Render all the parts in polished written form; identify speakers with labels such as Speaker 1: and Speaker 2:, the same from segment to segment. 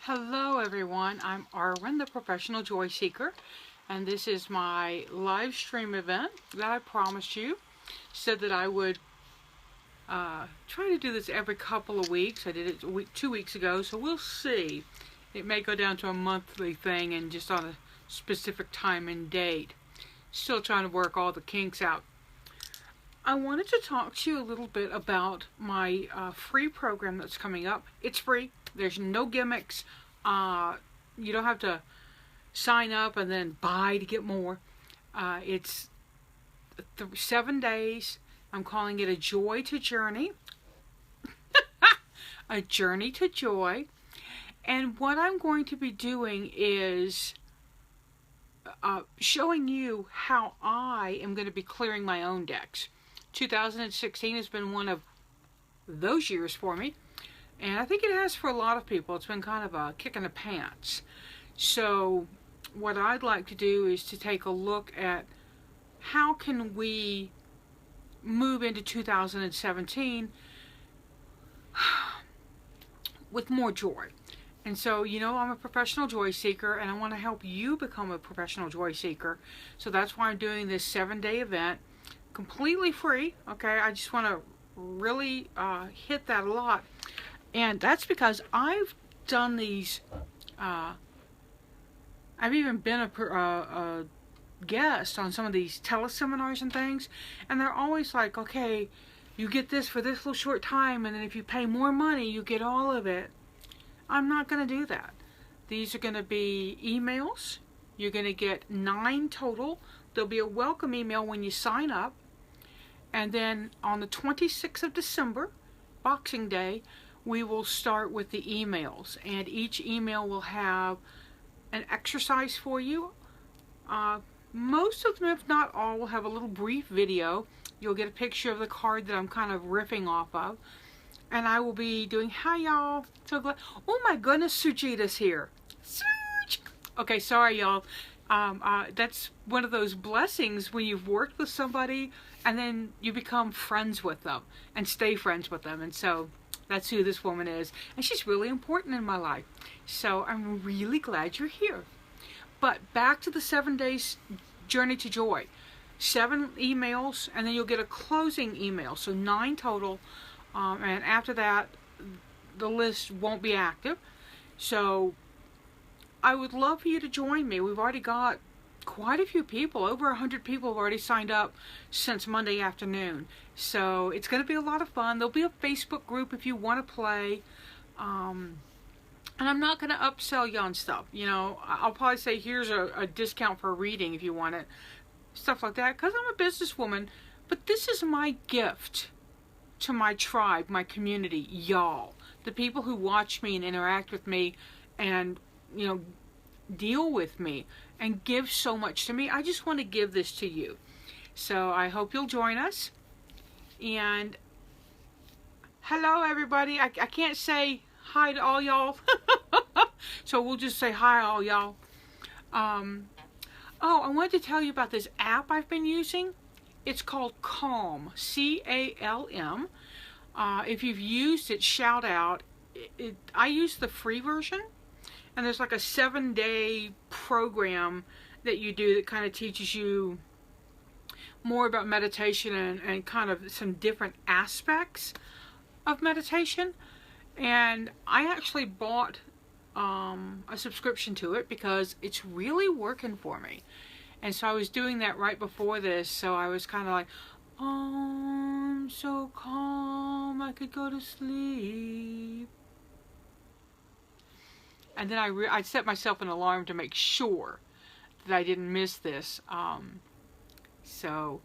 Speaker 1: Hello everyone, I'm Arwen, the Professional Joy Seeker, and this is my live stream event that I promised you. Said that I would try to do this every couple of weeks. I did it 2 weeks ago, so we'll see. It may go down to a monthly thing and just on a specific time and date. Still trying to work all the kinks out. I wanted to talk to you a little bit about my free program that's coming up. It's free. There's no gimmicks. You don't have to sign up and then buy to get more. It's 7 days. I'm calling it a Joy to Journey. A Journey to Joy. And what I'm going to be doing is showing you how I am going to be clearing my own decks. 2016 has been one of those years for me, and I think it has for a lot of people. It's been kind of a kick in the pants. So what I'd like to do is to take a look at how can we move into 2017 with more joy. And so, you know, I'm a professional joy seeker, and I want to help you become a professional joy seeker. So that's why I'm doing this 7-day event. Completely free, okay? I just want to really hit that a lot. And that's because I've done these, I've even been a guest on some of these teleseminars and things, and they're always like, okay, you get this for this little short time, and then if you pay more money, you get all of it. I'm not going to do that. These are going to be emails. You're going to get 9 total. There'll be a welcome email when you sign up. And then on the 26th of December, Boxing Day, we will start with the emails. And each email will have an exercise for you. Most of them, if not all, will have a little brief video. You'll get a picture of the card that I'm kind of riffing off of. And I will be doing, hi y'all, so glad. Oh my goodness, Sujita's here. Suj! Okay, sorry y'all. That's one of those blessings when you've worked with somebody and then you become friends with them and stay friends with them. And so that's who this woman is. And she's really important in my life. So I'm really glad you're here. But back to the 7 days journey to joy. 7 emails, and then you'll get a closing email. So 9 total. And after that, the list won't be active. So I would love for you to join me. We've already got quite a few people. Over 100 people have already signed up since Monday afternoon. So it's going to be a lot of fun. There'll be a Facebook group if you want to play. And I'm not going to upsell you on stuff. You know, I'll probably say here's a discount for a reading if you want it. Stuff like that. Because I'm a businesswoman. But this is my gift to my tribe, my community, y'all. The people who watch me and interact with me and, you know, deal with me and give so much to me. I just want to give this to you. So I hope you'll join us. And hello everybody. I can't say hi to all y'all. So we'll just say hi all y'all. Oh, I wanted to tell you about this app I've been using. It's called Calm, C-A-L-M. If you've used it, shout out. I use the free version. And there's like a 7-day program that you do that kind of teaches you more about meditation and kind of some different aspects of meditation. And I actually bought a subscription to it because it's really working for me. And so I was doing that right before this, so I was kind of like, oh, I'm so calm, I could go to sleep. And then I set myself an alarm to make sure that I didn't miss this. So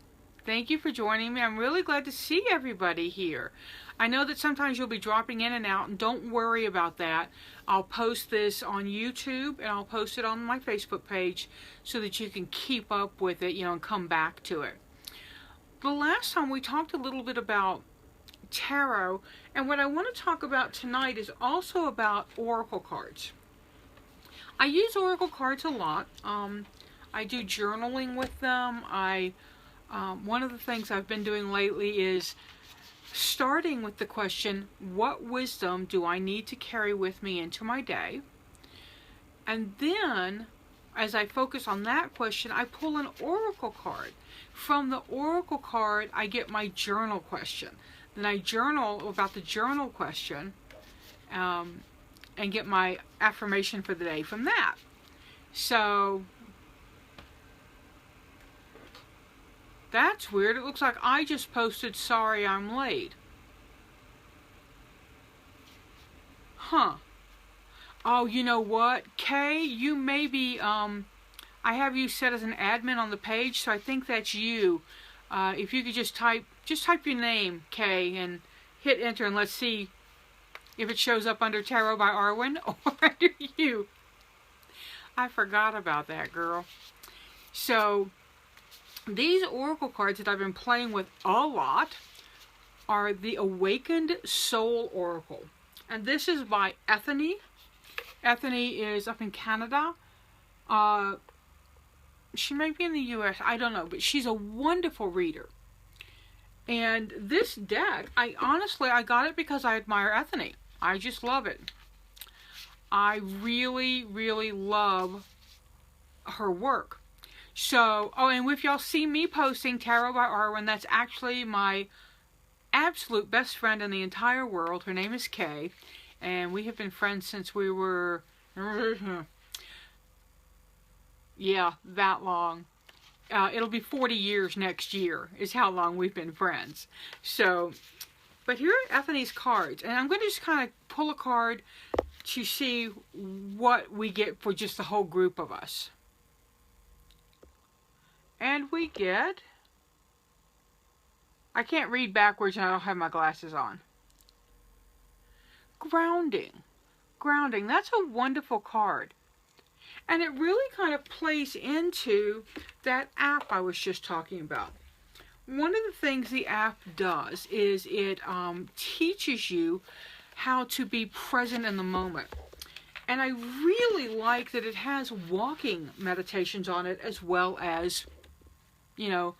Speaker 1: thank you for joining me. I'm really glad to see everybody here. I know that sometimes you'll be dropping in and out, and don't worry about that. I'll post this on YouTube, and I'll post it on my Facebook page so that you can keep up with it, you know, and come back to it. The last time we talked a little bit about tarot, and what I want to talk about tonight is also about oracle cards. I use oracle cards a lot. I do journaling with them. One of the things I've been doing lately is starting with the question, what wisdom do I need to carry with me into my day? And then, as I focus on that question, I pull an oracle card. From the oracle card, I get my journal question. Then I journal about the journal question and get my affirmation for the day from that. So, that's weird. It looks like I just posted, sorry I'm late. Huh. Oh, you know what? Kay, you may be, I have you set as an admin on the page, so I think that's you. If you could just type your name, Kay, and hit enter, and let's see if it shows up under Tarot by Arwen or under you. I forgot about that, girl. So, these oracle cards that I've been playing with a lot are the Awakened Soul Oracle. And this is by Ethany. Ethany is up in Canada. She may be in the US, I don't know, but she's a wonderful reader. And this deck, I got it because I admire Ethany. I just love it. I really, really love her work. So, oh, and if y'all see me posting Tarot by Arwen, that's actually my absolute best friend in the entire world. Her name is Kay, and we have been friends since we were, yeah, that long. It'll be 40 years next year is how long we've been friends. So, but here are Ethany's cards, and I'm going to just kind of pull a card to see what we get for just the whole group of us. And we get, I can't read backwards and I don't have my glasses on. Grounding. Grounding. That's a wonderful card. And it really kind of plays into that app I was just talking about. One of the things the app does is it teaches you how to be present in the moment. And I really like that it has walking meditations on it as well as, you know,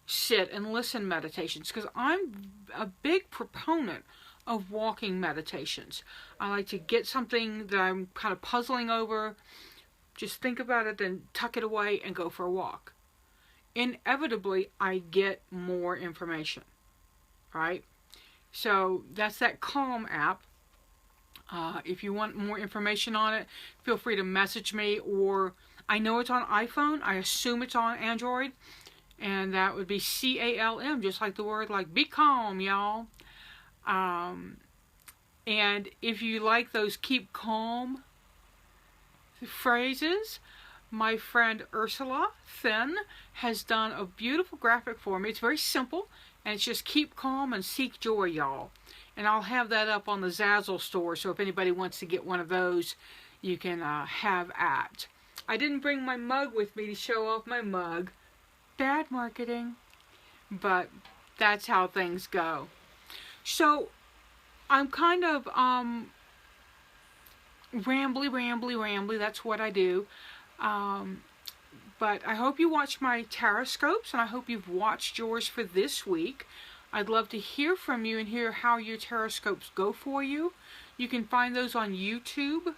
Speaker 1: sit and listen meditations, because I'm a big proponent of walking meditations. I like to get something that I'm kind of puzzling over, just think about it, then tuck it away and go for a walk. Inevitably, I get more information, right? So that's that Calm app. If you want more information on it, feel free to message me, or I know it's on iPhone. I assume it's on Android. And that would be CALM, just like the word, like be calm, y'all. And if you like those keep calm phrases, my friend Ursula Thin has done a beautiful graphic for me. It's very simple, and it's just keep calm and seek joy, y'all. And I'll have that up on the Zazzle store, so if anybody wants to get one of those, you can have at. I didn't bring my mug with me to show off my mug. Bad marketing, but that's how things go. So I'm kind of rambly. That's what I do. But I hope you watch my Taroscopes, and I hope you've watched yours for this week. I'd love to hear from you and hear how your Taroscopes go for you. You can find those on YouTube.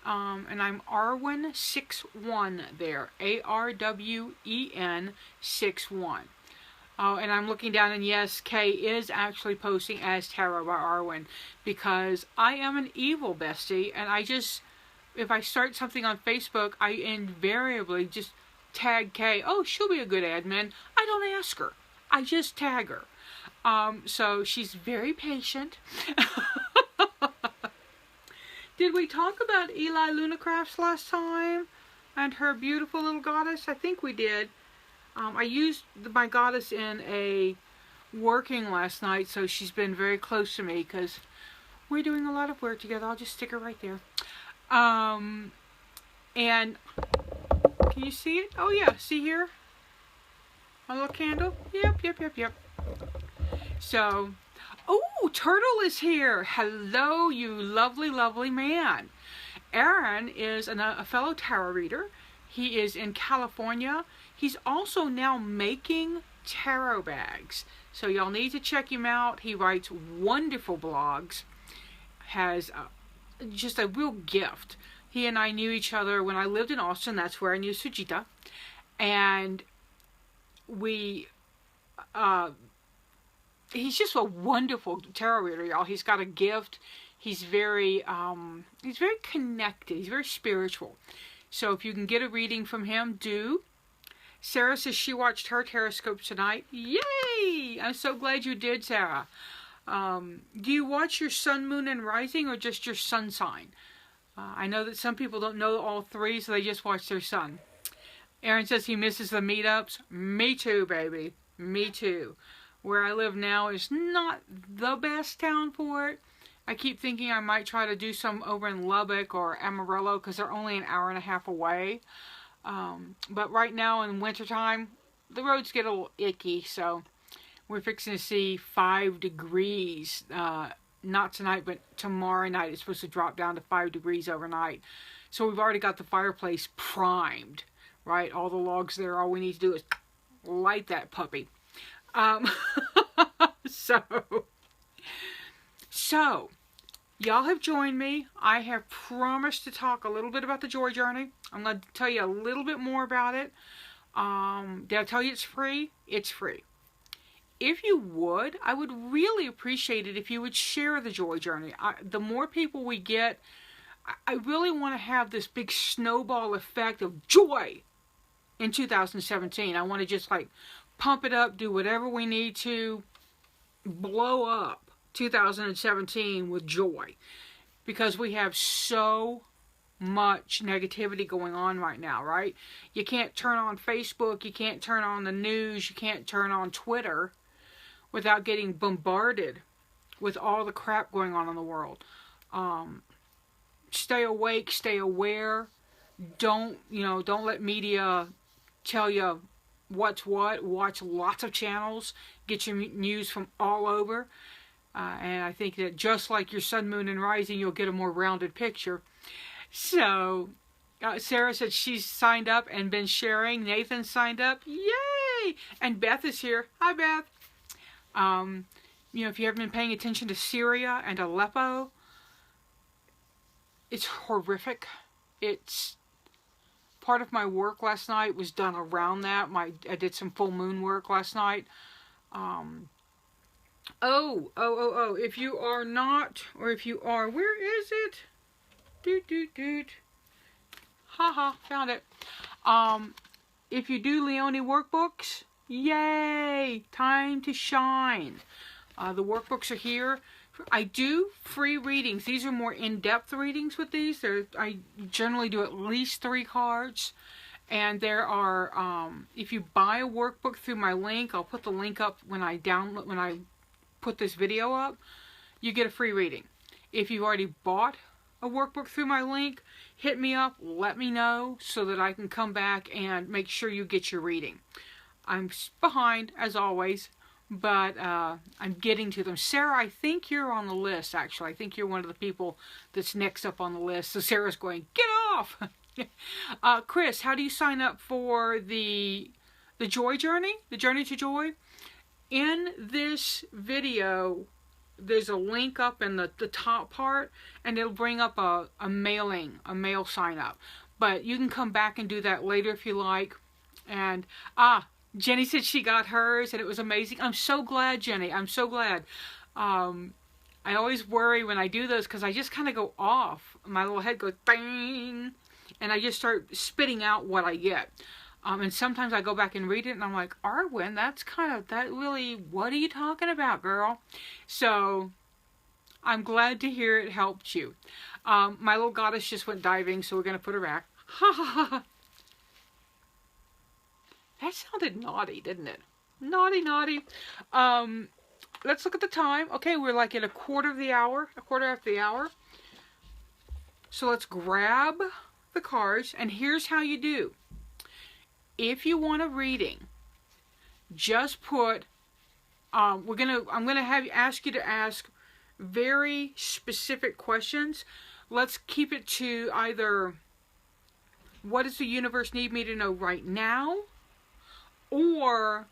Speaker 1: And I'm Arwen61 there, ARWEN 61. Oh, and I'm looking down, and yes, Kay is actually posting as Tarot by Arwen, because I am an evil bestie, and I just, if I start something on Facebook, I invariably just tag Kay. Oh, she'll be a good admin. I don't ask her. I just tag her. So she's very patient. Did we talk about Eli Luna Crafts last time? And her beautiful little goddess? I think we did. I used my goddess in a working last night, so she's been very close to me because we're doing a lot of work together. I'll just stick her right there. And can you see it? Oh yeah, see here? My little candle? Yep. So, oh, Turtle is here. Hello, you lovely, lovely man. Aaron is a fellow tarot reader. He is in California. He's also now making tarot bags. So y'all need to check him out. He writes wonderful blogs. Has just a real gift He and I knew each other when I lived in Austin. That's where I knew Sujita. And we, he's just a wonderful tarot reader, y'all. He's got a gift. He's very connected. He's very spiritual. So if you can get a reading from him, do. Sarah says she watched her Teroscope tonight. Yay! I'm so glad you did, Sarah. Do you watch your sun, moon, and rising, or just your sun sign? I know that some people don't know all three, so they just watch their sun. Aaron says he misses the meetups. Me too, baby. Me too. Where I live now is not the best town for it. I keep thinking I might try to do some over in Lubbock or Amarillo because they're only an hour and a half away. But right now in wintertime, the roads get a little icky, so we're fixing to see 5 degrees. Not tonight, but tomorrow night. It's supposed to drop down to 5 degrees overnight. So we've already got the fireplace primed, right? All the logs there, all we need to do is light that puppy. So, y'all have joined me. I have promised to talk a little bit about the Joy Journey. I'm going to tell you a little bit more about it. Did I tell you it's free? It's free. If you would, I would really appreciate it if you would share the Joy Journey. The more people we get, I really want to have this big snowball effect of joy in 2017. I want to just like pump it up, do whatever we need to, blow up 2017 with joy. Because we have so much negativity going on right now, right? You can't turn on Facebook, you can't turn on the news, you can't turn on Twitter without getting bombarded with all the crap going on in the world. Stay awake, stay aware. Don't let media tell you what's what. Watch lots of channels. Get your news from all over. And I think that just like your sun, moon, and rising, you'll get a more rounded picture. So, Sarah said she's signed up and been sharing. Nathan signed up. Yay! And Beth is here. Hi, Beth. If you haven't been paying attention to Syria and Aleppo, it's horrific. It's part of my work last night was done around that. I did some full moon work last night. If you are not, or if you are, where is it? Haha, found it. If you do Leone workbooks, yay! Time to shine. The workbooks are here. I do free readings. These are more in-depth readings with these. I generally do at least 3 cards. And there are, if you buy a workbook through my link, I'll put the link up when I put this video up, you get a free reading. If you've already bought a workbook through my link, hit me up, let me know so that I can come back and make sure you get your reading. I'm behind, as always, but I'm getting to them. Sarah, I think you're on the list, actually. I think you're one of the people that's next up on the list. So Sarah's going, get off! Chris, how do you sign up for the Joy Journey? The Journey to Joy? In this video, there's a link up in the top part, and it'll bring up a mail sign up. But you can come back and do that later if you like. And, Jenny said she got hers, and it was amazing. I'm so glad, Jenny. I'm so glad. I always worry when I do those, because I just kind of go off. My little head goes, bang, and I just start spitting out what I get. And sometimes I go back and read it, and I'm like, Arwen, what are you talking about, girl? So, I'm glad to hear it helped you. My little goddess just went diving, so we're going to put her back. Ha ha ha. That sounded naughty, didn't it? Naughty, naughty. Let's look at the time. Okay, we're like at a quarter after the hour. So let's grab the cards, and here's how you do. If you want a reading, just put, I'm gonna ask you to ask very specific questions. Let's keep it to either, what does the universe need me to know right now? Or,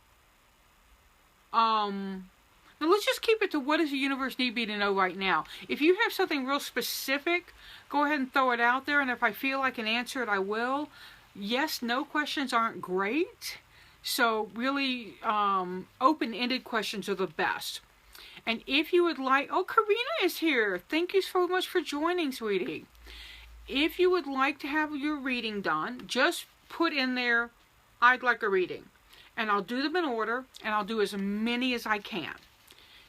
Speaker 1: Now let's just keep it to what does the universe need me to know right now. If you have something real specific, go ahead and throw it out there. And if I feel I can answer it, I will. Yes, no questions aren't great. So really open-ended questions are the best. And if you would like, oh, Karina is here. Thank you so much for joining, sweetie. If you would like to have your reading done, just put in there, I'd like a reading. And I'll do them in order, and I'll do as many as I can.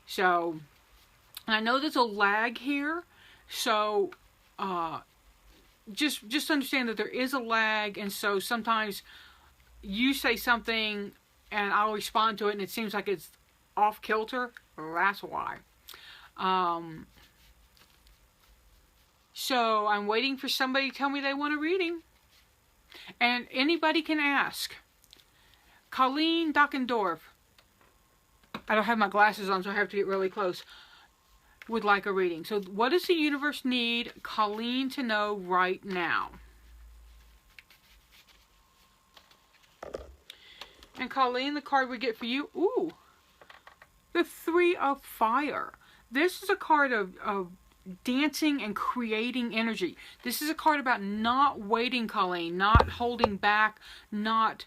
Speaker 1: So, I know there's a lag here, so just understand that there is a lag, and so sometimes you say something, and I'll respond to it, and it seems like it's off kilter. Well, that's why. So, I'm waiting for somebody to tell me they want a reading. And anybody can ask. Colleen Dockendorf. I don't have my glasses on, so I have to get really close. Would like a reading. So, what does the universe need Colleen to know right now? And Colleen, the card we get for you, ooh, the Three of Fire. This is a card of dancing and creating energy. This is a card about not waiting, Colleen, not holding back, not...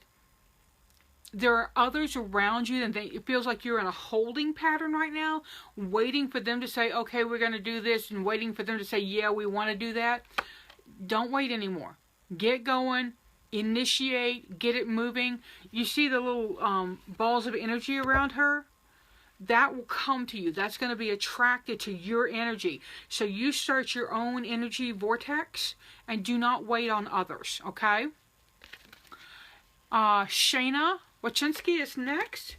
Speaker 1: There are others around you, and it feels like you're in a holding pattern right now, waiting for them to say, okay, we're going to do this, and waiting for them to say, yeah, we want to do that. Don't wait anymore. Get going. Initiate. Get it moving. You see the little balls of energy around her? That will come to you. That's going to be attracted to your energy. So you start your own energy vortex and do not wait on others, okay? Shayna Wachinski is next.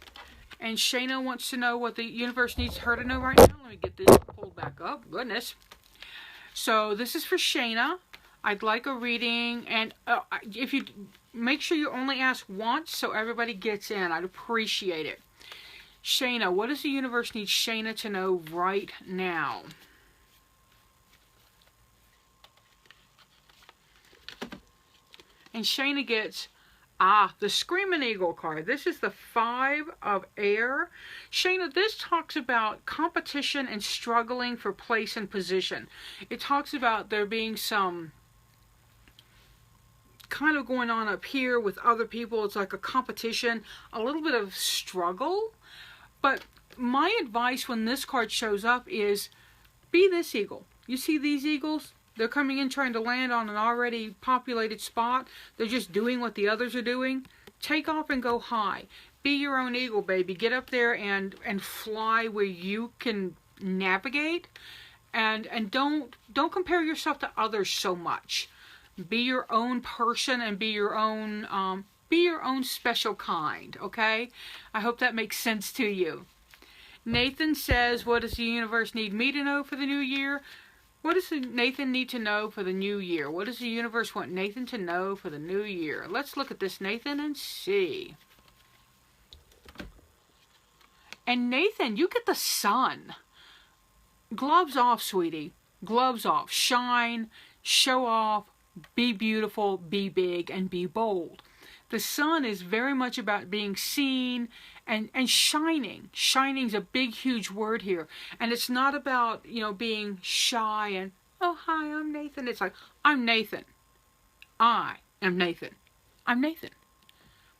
Speaker 1: And Shayna wants to know what the universe needs her to know right now. Let me get this pulled back up. Goodness. So this is for Shayna. I'd like a reading. And if you make sure you only ask once so everybody gets in. I'd appreciate it. Shayna, what does the universe need Shayna to know right now? And Shayna gets, the Screamin Eagle card. This is the Five of Air. Shayna, this talks about competition and struggling for place and position. It talks about there being some kind of going on up here with other people. It's like a competition, a little bit of struggle. But my advice when this card shows up is be this eagle. You see these eagles? They're coming in trying to land on an already populated spot. They're just doing what the others are doing. Take off and go high. Be your own eagle, baby. Get up there and fly where you can navigate. And don't compare yourself to others so much. Be your own person and be your own special kind, okay? I hope that makes sense to you. Nathan says, what does the universe need me to know for the new year? What does Nathan need to know for the new year? What does the universe want Nathan to know for the new year? Let's look at this, Nathan, and see. And Nathan, you get the sun. Gloves off, sweetie. Gloves off. Shine, show off, be beautiful, be big, and be bold. The sun is very much about being seen and shining. Shining's a big, huge word here. And it's not about, being shy and, oh, hi, I'm Nathan. It's like, I'm Nathan. I am Nathan. I'm Nathan.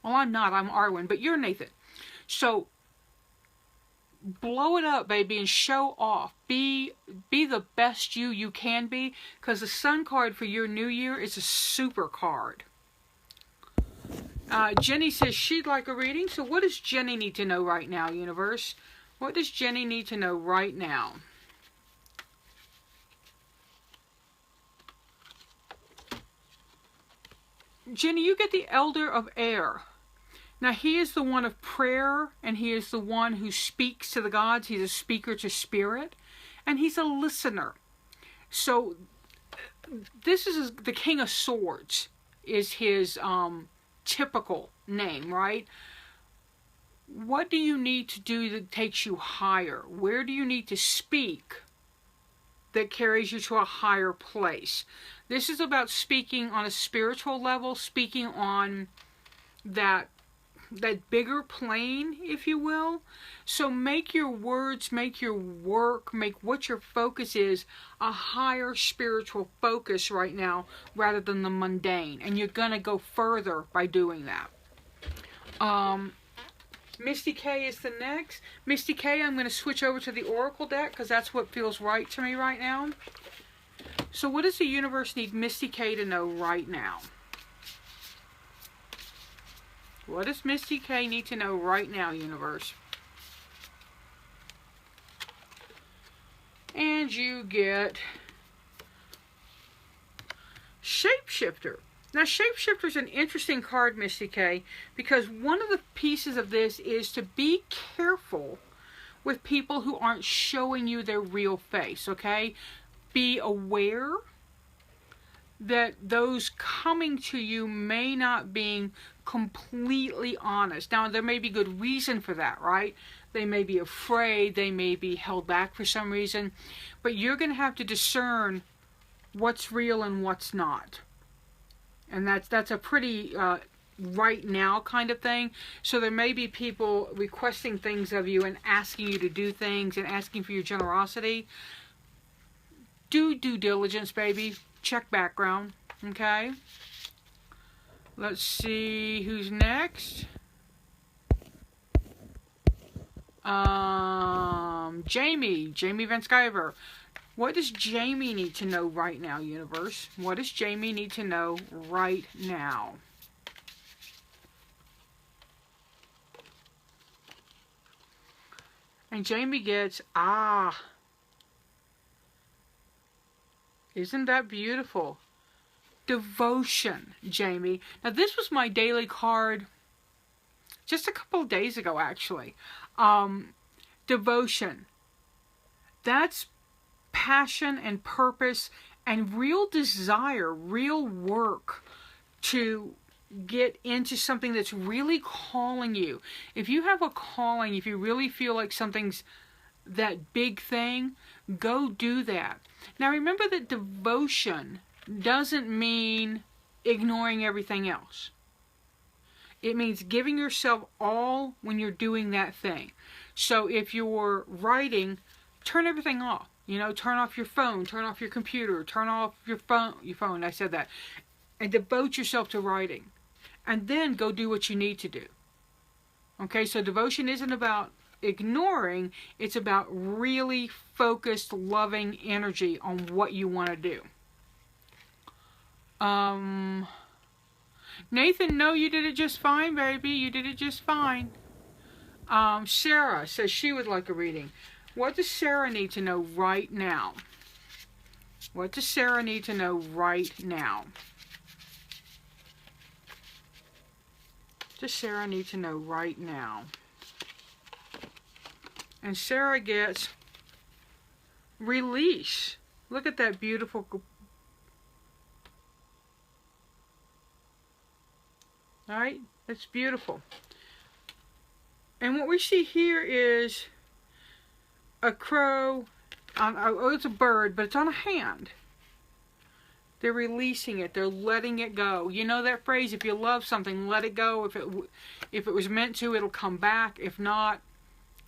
Speaker 1: Well, I'm not. I'm Arwen, but you're Nathan. So, blow it up, baby, and show off. Be the best you can be, because the sun card for your new year is a super card. Jenny says she'd like a reading. So what does Jenny need to know right now, universe? What does Jenny need to know right now? Jenny, you get the Elder of Air. Now, he is the one of prayer, and he is the one who speaks to the gods. He's a speaker to spirit, and he's a listener. So, this is the King of Swords, is his typical name, right? What do you need to do that takes you higher? Where do you need to speak that carries you to a higher place? This is about speaking on a spiritual level, speaking on that that bigger plane, if you will. So make your words, make your work, make what your focus is a higher spiritual focus right now rather than the mundane. And you're going to go further by doing that. Misty K is the next. Misty K, I'm going to switch over to the Oracle deck because that's what feels right to me right now. So what does the universe need Misty K to know right now? What does Misty K need to know right now, universe? And you get Shapeshifter. Now, Shapeshifter is an interesting card, Misty K, because one of the pieces of this is to be careful with people who aren't showing you their real face, okay? Be aware that those coming to you may not be completely honest. Now, there may be good reason for that, right? They may be afraid, they may be held back for some reason, but you're going to have to discern what's real and what's not. And that's a pretty right now kind of thing. So there may be people requesting things of you and asking you to do things and asking for your generosity. Do due diligence, baby. Check background, okay? Let's see who's next. Jamie Van Skyver. What does Jamie need to know right now, universe? What does Jamie need to know right now? And Jamie gets, isn't that beautiful? Devotion, Jamie. Now, this was my daily card just a couple of days ago, actually. Devotion. That's passion and purpose and real desire, real work to get into something that's really calling you. If you have a calling, if you really feel like something's that big thing, go do that. Now remember that devotion doesn't mean ignoring everything else. It means giving yourself all when you're doing that thing. So if you're writing, turn everything off. You know, turn off your phone, turn off your computer, turn off your phone, I said that. And devote yourself to writing. And then go do what you need to do. Okay, so devotion isn't about ignoring, it's about really focused, loving energy on what you want to do. Nathan, no, you did it just fine, baby. You did it just fine. Sarah says she would like a reading. What does Sarah need to know right now? What does Sarah need to know right now? Does Sarah need to know right now? And Sarah gets release. Look at that beautiful. All right, that's beautiful. And what we see here is a crow. Oh, it's a bird, but it's on a hand. They're releasing it. They're letting it go. You know that phrase, if you love something, let it go. If it was meant to, it'll come back. If not,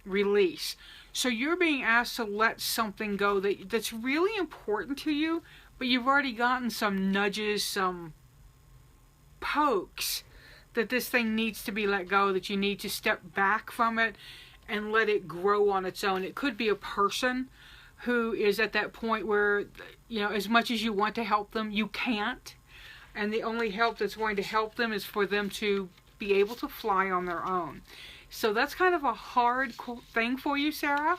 Speaker 1: release. So you're being asked to let something go that's really important to you, but you've already gotten some nudges, some pokes that this thing needs to be let go, that you need to step back from it and let it grow on its own. It could be a person who is at that point where, you know, as much as you want to help them, you can't. And the only help that's going to help them is for them to be able to fly on their own. So that's kind of a hard thing for you, Sarah.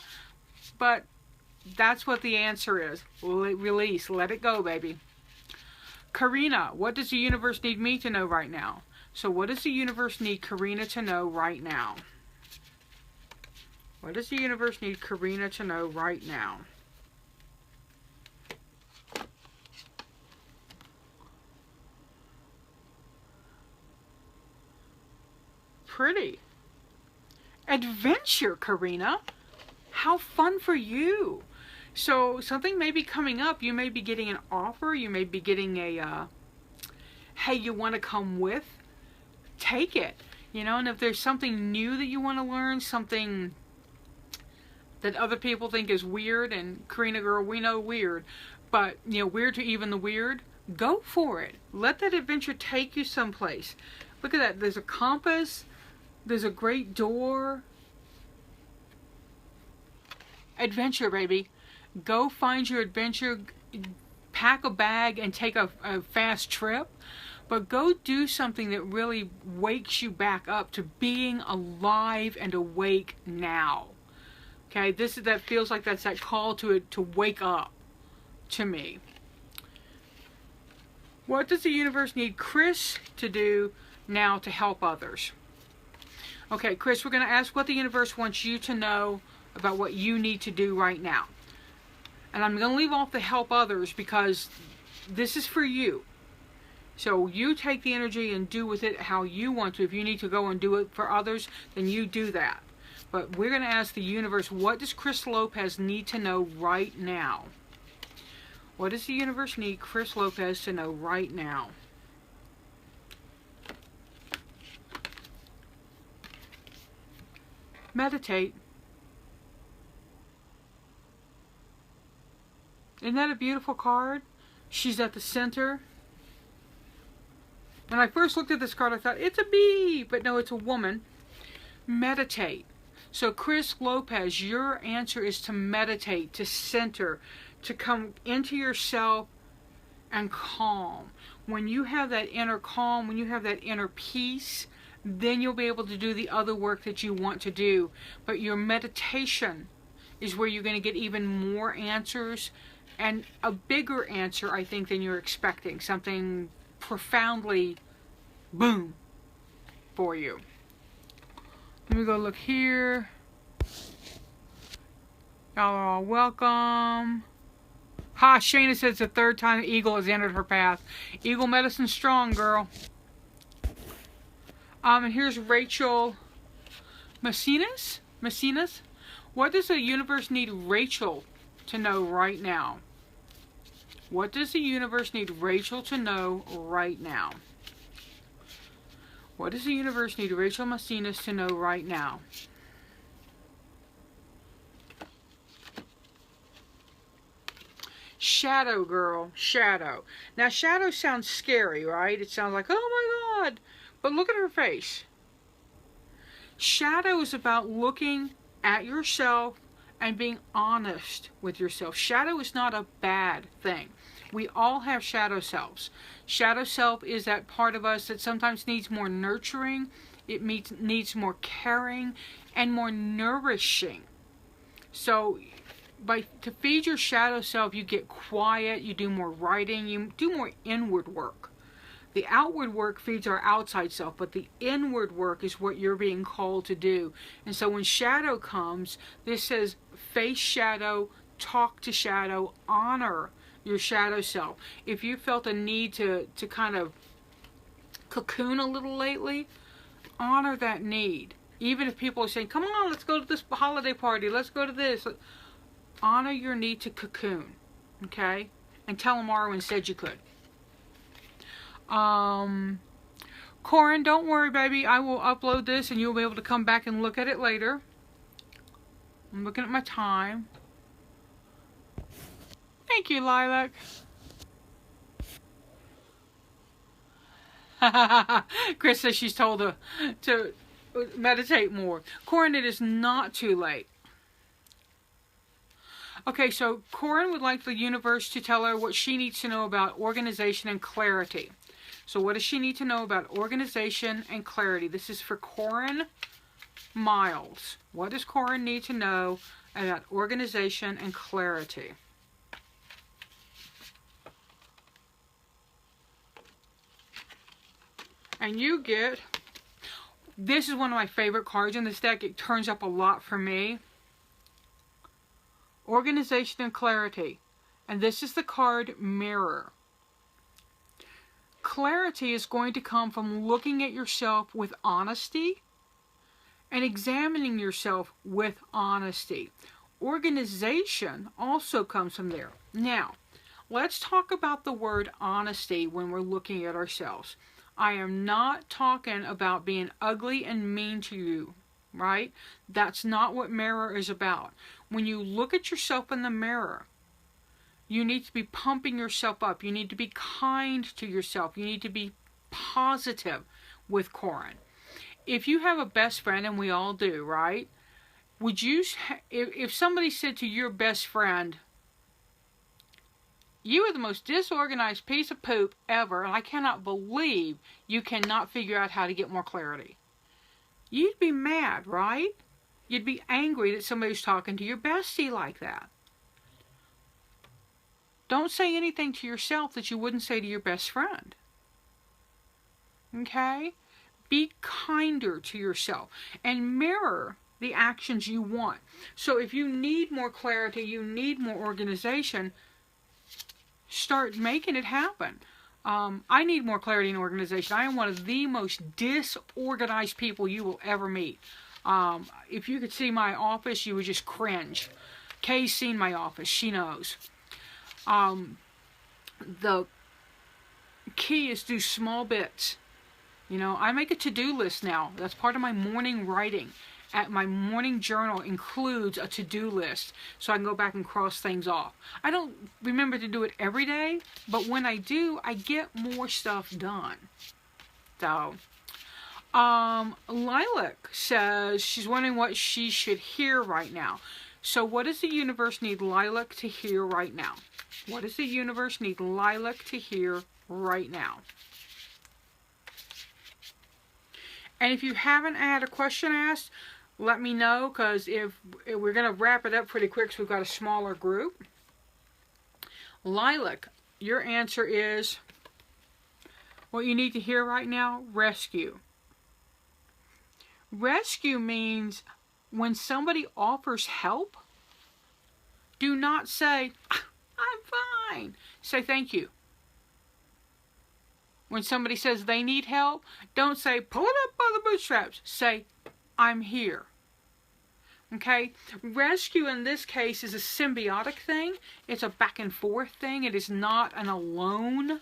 Speaker 1: But that's what the answer is. Release. Let it go, baby. Karina, what does the universe need me to know right now? So what does the universe need Karina to know right now? What does the universe need Karina to know right now? Pretty. Adventure, Karina. How fun for you. So something may be coming up. You may be getting an offer. You may be getting a, hey, you want to come with? Take it. You know, and if there's something new that you want to learn, something that other people think is weird, and Karina girl, we know weird, but, you know, weird to even the weird, go for it. Let that adventure take you someplace. Look at that. There's a compass. There's a great door. Adventure, baby. Go find your adventure. Pack a bag and take a fast trip. But go do something that really wakes you back up to being alive and awake now. Okay, that feels like that's that call to wake up to me. What does the universe need Chris to do now to help others? Okay, Chris, we're going to ask what the universe wants you to know about what you need to do right now. And I'm going to leave off the help others because this is for you. So you take the energy and do with it how you want to. If you need to go and do it for others, then you do that. But we're going to ask the universe, what does Chris Lopez need to know right now? What does the universe need Chris Lopez to know right now? Meditate. Isn't that a beautiful card? She's at the center. When I first looked at this card, I thought, it's a bee. But no, it's a woman. Meditate. So Chris Lopez, your answer is to meditate, to center, to come into yourself and calm. When you have that inner calm, when you have that inner peace, then you'll be able to do the other work that you want to do. But your meditation is where you're going to get even more answers, and a bigger answer, I think, than you're expecting. Something profoundly boom for you. Let me go look here. Y'all are all welcome. Ha, Shayna says it's the third time the eagle has entered her path. Eagle medicine strong, girl. And here's Rachel Messinas. What does the universe need Rachel to know right now? What does the universe need Rachel to know right now? What does the universe need Rachel Messinas to know right now? Shadow, girl. Shadow. Now, shadow sounds scary, right? It sounds like, oh my God. But look at her face. Shadow is about looking at yourself and being honest with yourself. Shadow is not a bad thing. We all have shadow selves. Shadow self is that part of us that sometimes needs more nurturing. It needs more caring and more nourishing. So to feed your shadow self, you get quiet, you do more writing, you do more inward work. The outward work feeds our outside self, but the inward work is what you're being called to do. And so when shadow comes, this says face shadow, talk to shadow, honor your shadow self. If you felt a need to kind of cocoon a little lately, honor that need. Even if people are saying, come on, let's go to this holiday party, let's go to this. Honor your need to cocoon, okay? And tell them Arwen said you could. Corin, don't worry, baby. I will upload this and you'll be able to come back and look at it later. I'm looking at my time. Thank you, Lilac. Chris says she's told to meditate more. Corin, it is not too late. Okay, so Corin would like the universe to tell her what she needs to know about organization and clarity. So what does she need to know about organization and clarity? This is for Corin Miles. What does Corin need to know about organization and clarity? And you get, this is one of my favorite cards in this deck. It turns up a lot for me. Organization and clarity. And this is the card Mirror. Clarity is going to come from looking at yourself with honesty and examining yourself with honesty. Organization also comes from there. Now, let's talk about the word honesty when we're looking at ourselves. I am not talking about being ugly and mean to you, right? That's not what mirror is about. When you look at yourself in the mirror, you need to be pumping yourself up. You need to be kind to yourself. You need to be positive with Corin. If you have a best friend, and we all do, right? Would you, if somebody said to your best friend, you are the most disorganized piece of poop ever, and I cannot believe you cannot figure out how to get more clarity. You'd be mad, right? You'd be angry that somebody's talking to your bestie like that. Don't say anything to yourself that you wouldn't say to your best friend. Okay? Be kinder to yourself and mirror the actions you want. So if you need more clarity, you need more organization, start making it happen. I need more clarity and organization. I am one of the most disorganized people you will ever meet. If you could see my office, you would just cringe. Kay's seen my office. She knows. The key is do small bits. You know, I make a to-do list now. That's part of my morning writing. My morning journal includes a to-do list, so I can go back and cross things off. I don't remember to do it every day, but when I do, I get more stuff done. So, Lilac says she's wondering what she should hear right now. So what does the universe need Lilac to hear right now? What does the universe need Lilac to hear right now? And if you haven't had a question asked, let me know, because if we're going to wrap it up pretty quick, so we've got a smaller group. Lilac, your answer is, what you need to hear right now, rescue. Rescue means when somebody offers help, do not say, I'm fine. Say thank you. When somebody says they need help, don't say, pull it up by the bootstraps. Say, I'm here. Okay? Rescue in this case is a symbiotic thing. It's a back and forth thing. It is not an alone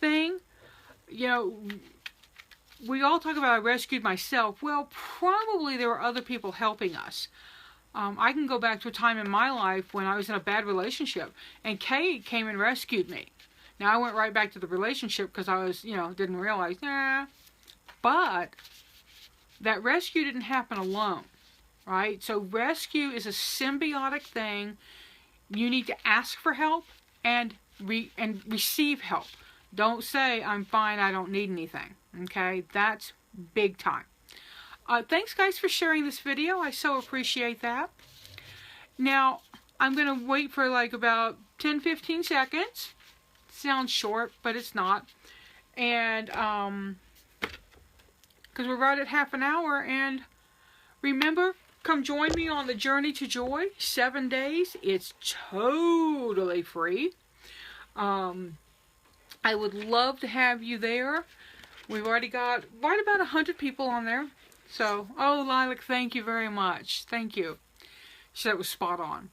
Speaker 1: thing. You know, we all talk about I rescued myself. Well, probably there were other people helping us. I can go back to a time in my life when I was in a bad relationship, and Kay came and rescued me. Now, I went right back to the relationship because I was, didn't realize, but that rescue didn't happen alone, right? So rescue is a symbiotic thing. You need to ask for help and receive help. Don't say, I'm fine, I don't need anything, okay? That's big time. Thanks, guys, for sharing this video. I so appreciate that. Now, I'm going to wait for like about 10-15 seconds. Sounds short, but it's not. And because we're right at half an hour. And remember, come join me on the Journey to Joy, 7 days. It's totally free. I would love to have you there. We've already got right about 100 people on there. So, oh, Lilac, thank you very much. Thank you. She said it was spot on.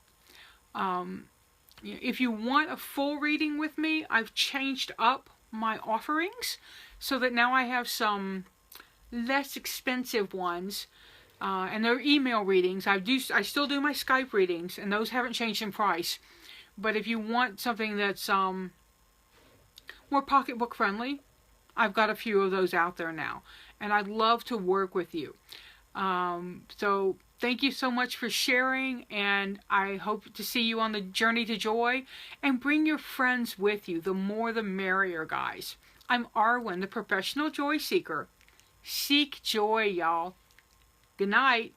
Speaker 1: If you want a full reading with me, I've changed up my offerings so that now I have some less expensive ones, and they're email readings. I still do my Skype readings, and those haven't changed in price. But if you want something that's more pocketbook friendly, I've got a few of those out there now, and I'd love to work with you. So thank you so much for sharing, and I hope to see you on the Journey to Joy, and bring your friends with you. The more the merrier, guys. I'm Arwen, the professional joy seeker. Seek joy, y'all. Good night.